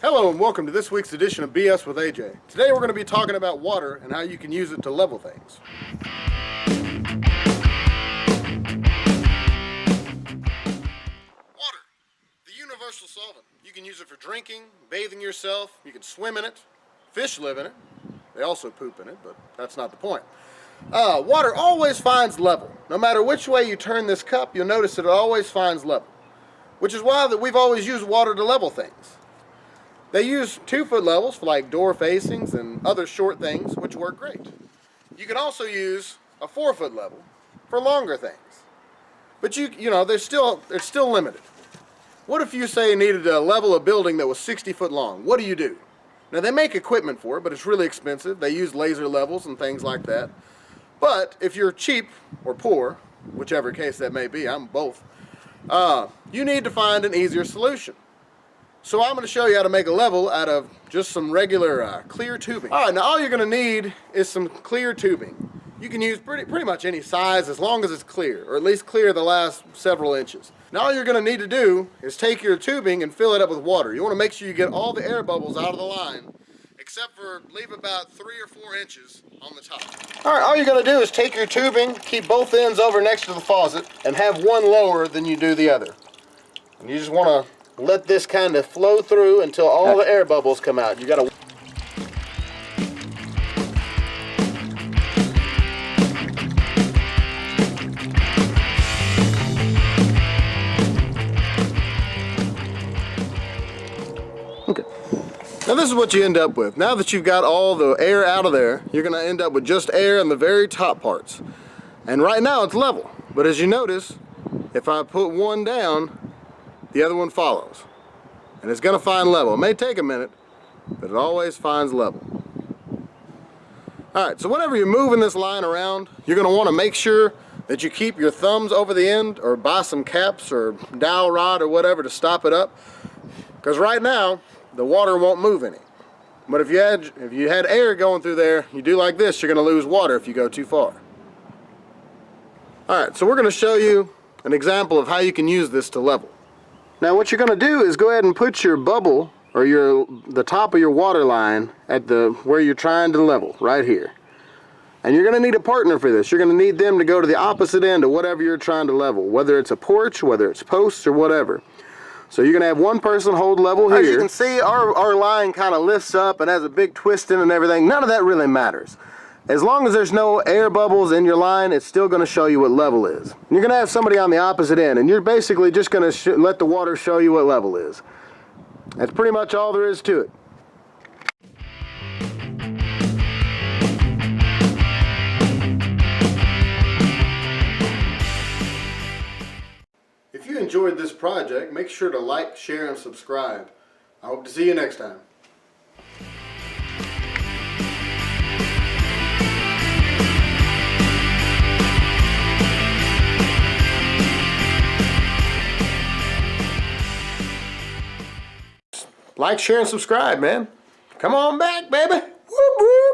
Hello and welcome to this week's edition of BS with AJ. Today we're going to be talking about water and how you can use it to level things. Water, the universal solvent. You can use it for drinking, bathing yourself, you can swim in it, fish live in it. They also poop in it, but that's not the point. Water always finds level. No matter which way you turn this cup, you'll notice that it always finds level. Which is why we've always used water to level things. They use 2-foot levels for like door facings and other short things, which work great. You can also use a 4-foot level for longer things. But you know, it's still limited. What if you say you needed to level a building that was 60 foot long? What do? Now they make equipment for it, but it's really expensive. They use laser levels and things like that. But if you're cheap or poor, whichever case that may be, I'm both, you need to find an easier solution. So I'm going to show you how to make a level out of just some regular clear tubing. Alright, now all you're going to need is some clear tubing. You can use pretty much any size as long as it's clear, or at least clear the last several inches. Now all you're going to need to do is take your tubing and fill it up with water. You want to make sure you get all the air bubbles out of the line, except for leave about 3 or 4 inches on the top. Alright, all you're going to do is take your tubing, keep both ends over next to the faucet, and have one lower than you do the other. And you just want to let this kind of flow through until all the air bubbles come out. You got to Okay. Now this is what you end up with. Now that you've got all the air out of there, you're going to end up with just air in the very top parts. And right now it's level. But as you notice, if I put one down, the other one follows. And it's going to find level. It may take a minute, but it always finds level. Alright, so whenever you're moving this line around, you're going to want to make sure that you keep your thumbs over the end, or buy some caps or dowel rod or whatever to stop it up. Because right now, the water won't move any. But if you had air going through there, you do like this, you're going to lose water if you go too far. Alright, so we're going to show you an example of how you can use this to level. Now what you're going to do is go ahead and put your bubble or the top of your water line at where you're trying to level, right here. And you're going to need a partner for this. You're going to need them to go to the opposite end of whatever you're trying to level, whether it's a porch, whether it's posts or whatever. So you're going to have one person hold level here. As you can see, our line kind of lifts up and has a big twist in and everything. None of that really matters. As long as there's no air bubbles in your line, it's still going to show you what level is. You're going to have somebody on the opposite end, and you're basically just going to let the water show you what level is. That's pretty much all there is to it. If you enjoyed this project, make sure to like, share, and subscribe. I hope to see you next time. Like, share, and subscribe, man. Come on back, baby. Woo-woo.